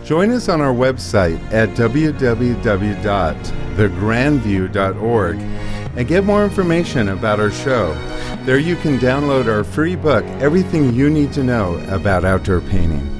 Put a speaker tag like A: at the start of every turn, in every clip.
A: Join us on our website at www.thegrandview.org and get more information about our show. There you can download our free book, Everything You Need to Know About Outdoor Painting.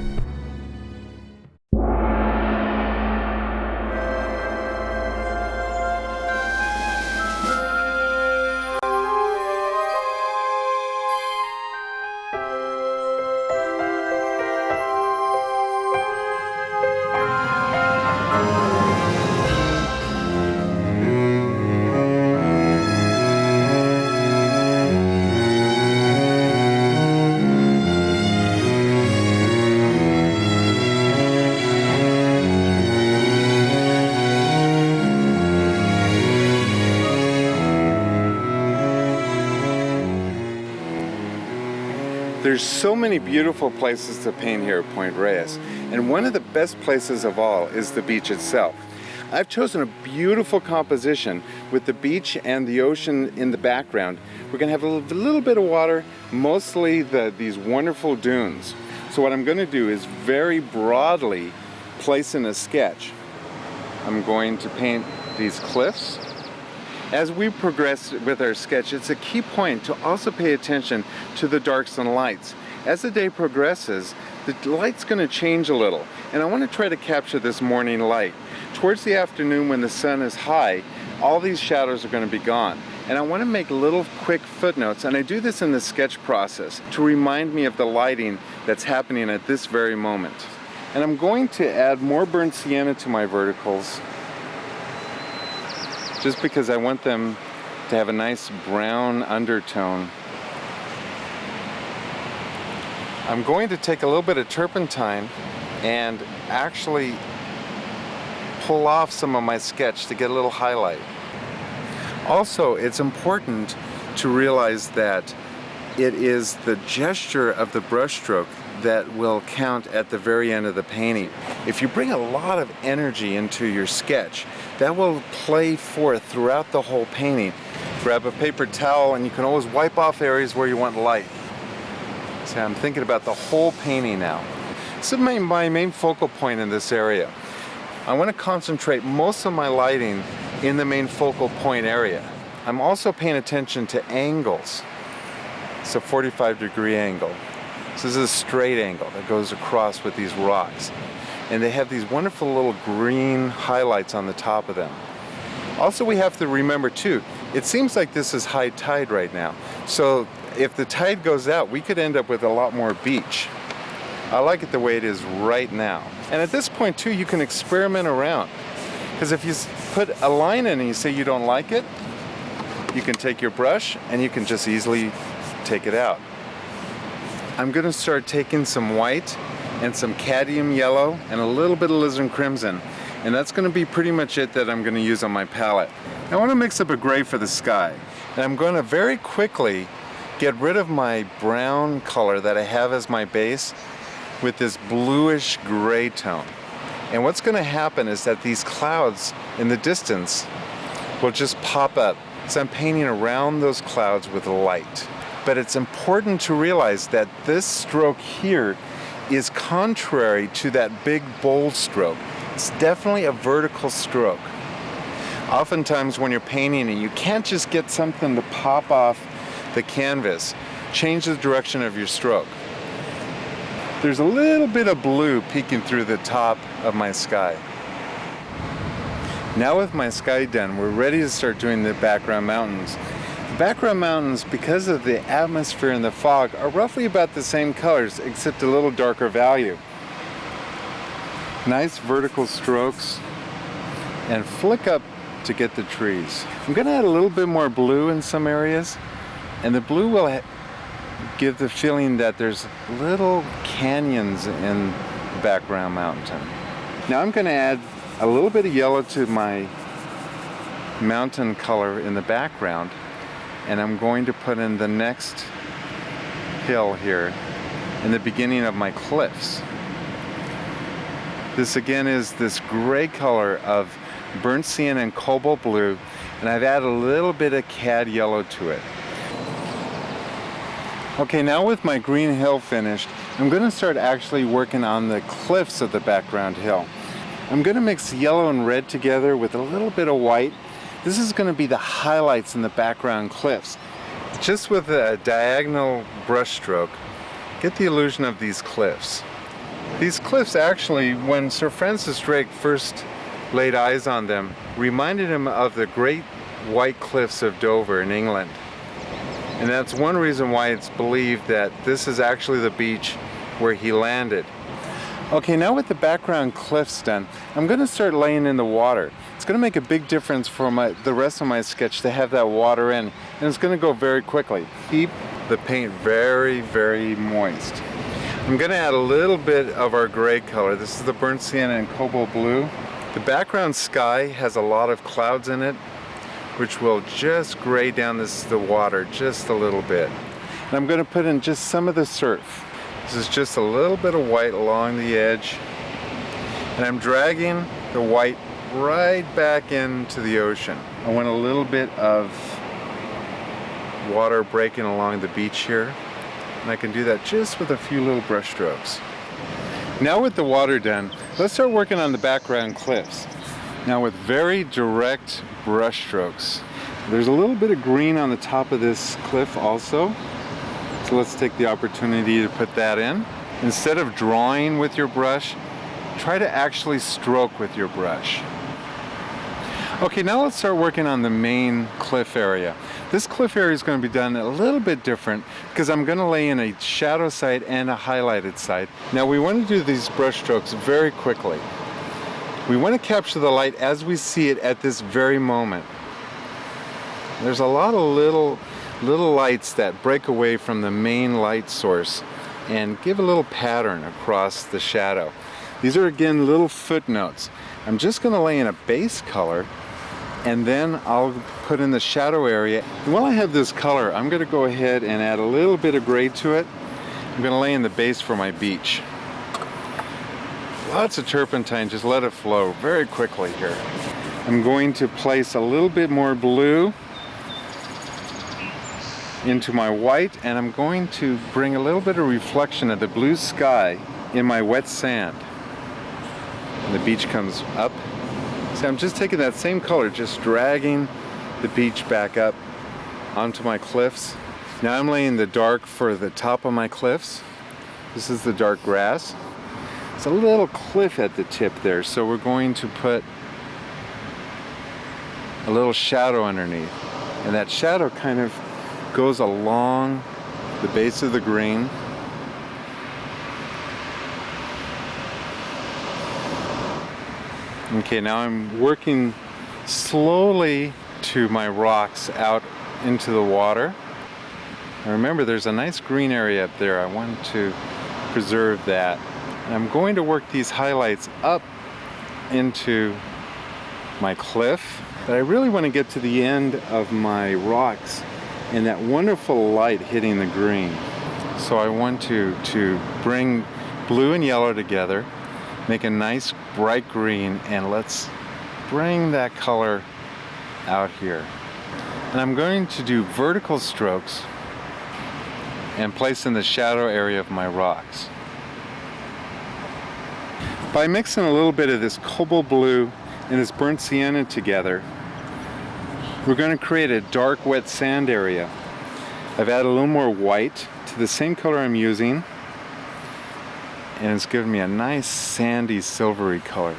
A: There's so many beautiful places to paint here at Point Reyes, and one of the best places of all is the beach itself. I've chosen a beautiful composition with the beach and the ocean in the background. We're going to have a little bit of water, mostly these wonderful dunes. So what I'm going to do is very broadly place in a sketch. I'm going to paint these cliffs. As we progress with our sketch, it's a key point to also pay attention to the darks and lights. As the day progresses, the light's going to change a little, and I want to try to capture this morning light. Towards the afternoon when the sun is high, all these shadows are going to be gone. And I want to make little quick footnotes, and I do this in the sketch process to remind me of the lighting that's happening at this very moment. And I'm going to add more burnt sienna to my verticals, just because I want them to have a nice brown undertone. I'm going to take a little bit of turpentine and actually pull off some of my sketch to get a little highlight. Also, it's important to realize that it is the gesture of the brushstroke that will count at the very end of the painting. If you bring a lot of energy into your sketch, that will play forth throughout the whole painting. Grab a paper towel and you can always wipe off areas where you want light. So I'm thinking about the whole painting now. This is my main focal point in this area. I want to concentrate most of my lighting in the main focal point area. I'm also paying attention to angles. It's a 45-degree angle. This is a straight angle that goes across with these rocks. And they have these wonderful little green highlights on the top of them. Also, we have to remember too, it seems like this is high tide right now. So if the tide goes out, we could end up with a lot more beach. I like it the way it is right now. And at this point too, you can experiment around. Because if you put a line in and you say you don't like it, you can take your brush and you can just easily take it out. I'm going to start taking some white and some cadmium yellow and a little bit of alizarin crimson, and that's going to be pretty much it that I'm going to use on my palette. I want to mix up a gray for the sky, and I'm going to very quickly get rid of my brown color that I have as my base with this bluish gray tone. And what's going to happen is that these clouds in the distance will just pop up. So I'm painting around those clouds with light. But it's important to realize that this stroke here is contrary to that big bold stroke. It's definitely a vertical stroke. Oftentimes when you're painting and you can't just get something to pop off the canvas, change the direction of your stroke. There's a little bit of blue peeking through the top of my sky. Now with my sky done, we're ready to start doing the background mountains. Background mountains, because of the atmosphere and the fog, are roughly about the same colors, except a little darker value. Nice vertical strokes, and flick up to get the trees. I'm going to add a little bit more blue in some areas, and the blue will give the feeling that there's little canyons in the background mountain. Now I'm going to add a little bit of yellow to my mountain color in the background, and I'm going to put in the next hill here in the beginning of my cliffs. This again is this gray color of burnt sienna and cobalt blue, and I've added a little bit of cad yellow to it. Okay, now with my green hill finished, I'm going to start actually working on the cliffs of the background hill. I'm going to mix yellow and red together with a little bit of white. This is going to be the highlights in the background cliffs. Just with a diagonal brush stroke, get the illusion of these cliffs. These cliffs actually, when Sir Francis Drake first laid eyes on them, reminded him of the great white cliffs of Dover in England. And that's one reason why it's believed that this is actually the beach where he landed. Okay, now with the background cliffs done, I'm going to start laying in the water. It's going to make a big difference for the rest of my sketch to have that water in, and it's going to go very quickly. Keep the paint very, very moist. I'm going to add a little bit of our gray color. This is the burnt sienna and cobalt blue. The background sky has a lot of clouds in it, which will just gray down the water just a little bit. And I'm going to put in just some of the surf. This is just a little bit of white along the edge, and I'm dragging the white right back into the ocean. I want a little bit of water breaking along the beach here, and I can do that just with a few little brush strokes. Now with the water done, let's start working on the background cliffs. Now with very direct brush strokes. There's a little bit of green on the top of this cliff also. So let's take the opportunity to put that in. Instead of drawing with your brush, try to actually stroke with your brush. Okay, now let's start working on the main cliff area. This cliff area is going to be done a little bit different because I'm going to lay in a shadow side and a highlighted side. Now we want to do these brush strokes very quickly. We want to capture the light as we see it at this very moment. There's a lot of little lights that break away from the main light source and give a little pattern across the shadow. These are again little footnotes. I'm just going to lay in a base color and then I'll put in the shadow area. And while I have this color, I'm going to go ahead and add a little bit of gray to it. I'm going to lay in the base for my beach. Lots of turpentine, just let it flow very quickly here. I'm going to place a little bit more blue into my white, and I'm going to bring a little bit of reflection of the blue sky in my wet sand. And the beach comes up. So I'm just taking that same color, just dragging the beach back up onto my cliffs. Now I'm laying the dark for the top of my cliffs. This is the dark grass. It's a little cliff at the tip there, so we're going to put a little shadow underneath. And that shadow kind of goes along the base of the green. Okay, now I'm working slowly to my rocks out into the water. And remember, there's a nice green area up there. I want to preserve that. And I'm going to work these highlights up into my cliff, but I really want to get to the end of my rocks and that wonderful light hitting the green. So I want to bring blue and yellow together, make a nice bright green, and let's bring that color out here. And I'm going to do vertical strokes and place in the shadow area of my rocks. By mixing a little bit of this cobalt blue and this burnt sienna together, we're going to create a dark wet sand area. I've added a little more white to the same color I'm using, and it's given me a nice sandy silvery color.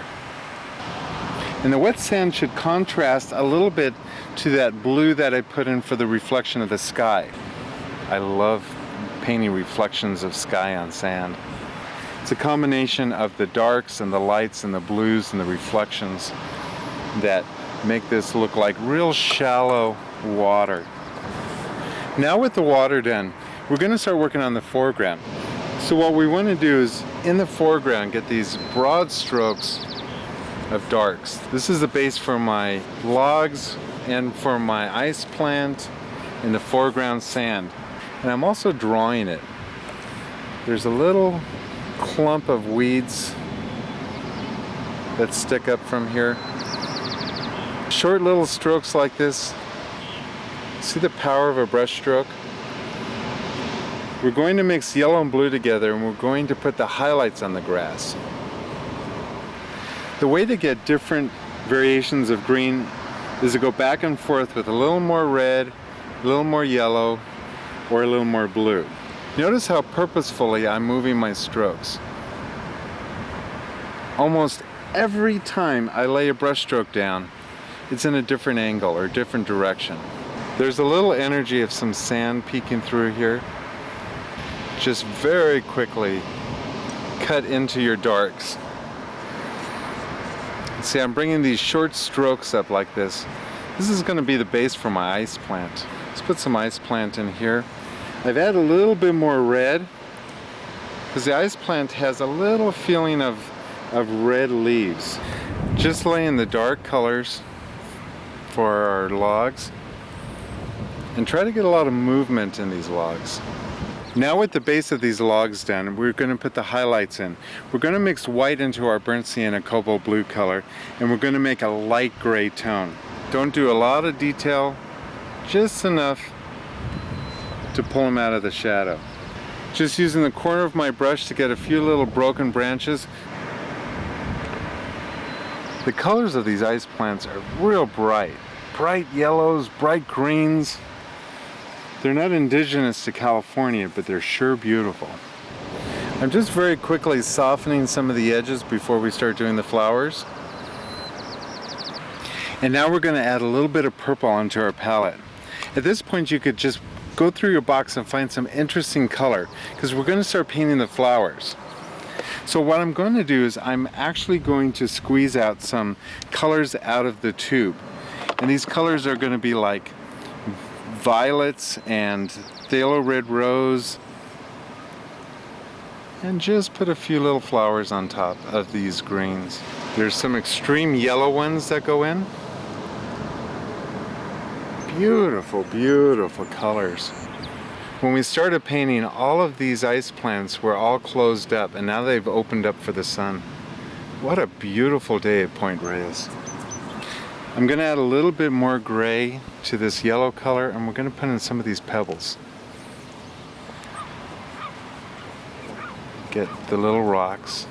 A: And the wet sand should contrast a little bit to that blue that I put in for the reflection of the sky. I love painting reflections of sky on sand. It's a combination of the darks and the lights and the blues and the reflections that make this look like real shallow water. Now with the water done, we're going to start working on the foreground. So what we want to do is, in the foreground, get these broad strokes of darks. This is the base for my logs and for my ice plant in the foreground sand. And I'm also drawing it. There's a little clump of weeds that stick up from here. Short little strokes like this. See the power of a brush stroke? We're going to mix yellow and blue together, and we're going to put the highlights on the grass. The way to get different variations of green is to go back and forth with a little more red, a little more yellow, or a little more blue. Notice how purposefully I'm moving my strokes. Almost every time I lay a brush stroke down, it's in a different angle or different direction. There's a little energy of some sand peeking through here. Just very quickly cut into your darks. See, I'm bringing these short strokes up like this. This is going to be the base for my ice plant. Let's put some ice plant in here. I've added a little bit more red because the ice plant has a little feeling of red leaves. Just laying the dark colors for our logs and try to get a lot of movement in these logs. Now with the base of these logs done, we're going to put the highlights in. We're going to mix white into our burnt sienna cobalt blue color, and we're going to make a light gray tone. Don't do a lot of detail, just enough to pull them out of the shadow. Just using the corner of my brush to get a few little broken branches. The colors of these ice plants are real bright. Bright yellows, bright greens. They're not indigenous to California, but they're sure beautiful. I'm just very quickly softening some of the edges before we start doing the flowers. And now we're going to add a little bit of purple onto our palette. At this point you could just go through your box and find some interesting color, because we're going to start painting the flowers. So what I'm going to do is I'm actually going to squeeze out some colors out of the tube. And these colors are going to be like violets and phthalo red rose, and just put a few little flowers on top of these greens. There's some extreme yellow ones that go in. Beautiful, beautiful colors. When we started painting, all of these ice plants were all closed up, and now they've opened up for the sun. What a beautiful day at Point Reyes. I'm going to add a little bit more gray to this yellow color, and we're going to put in some of these pebbles. Get the little rocks.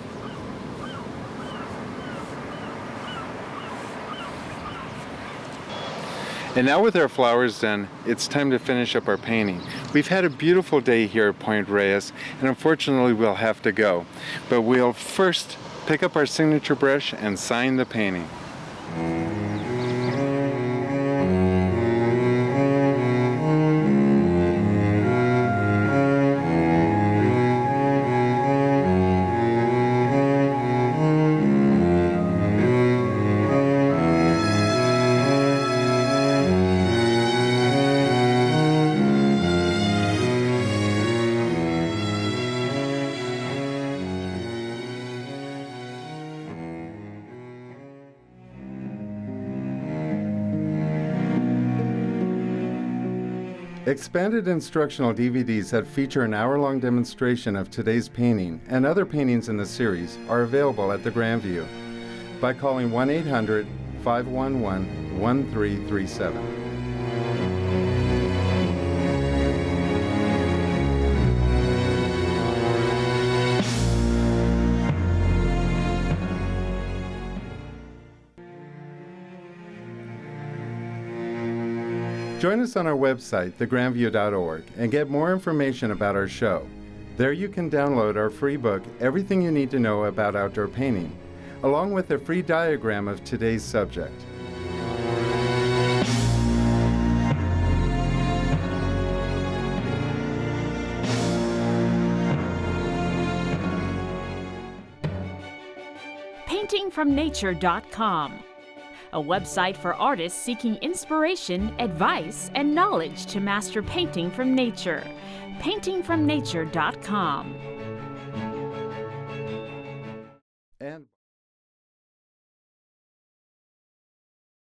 A: And now with our flowers done, it's time to finish up our painting. We've had a beautiful day here at Point Reyes, and unfortunately we'll have to go. But we'll first pick up our signature brush and sign the painting. Expanded instructional DVDs that feature an hour-long demonstration of today's painting and other paintings in the series are available at the Grandview by calling 1-800-511-1337. Join us on our website, thegrandview.org, and get more information about our show. There you can download our free book, Everything You Need to Know About Outdoor Painting, along with a free diagram of today's subject.
B: paintingfromnature.com, a website for artists seeking inspiration, advice, and knowledge to master painting from nature. paintingfromnature.com.
A: And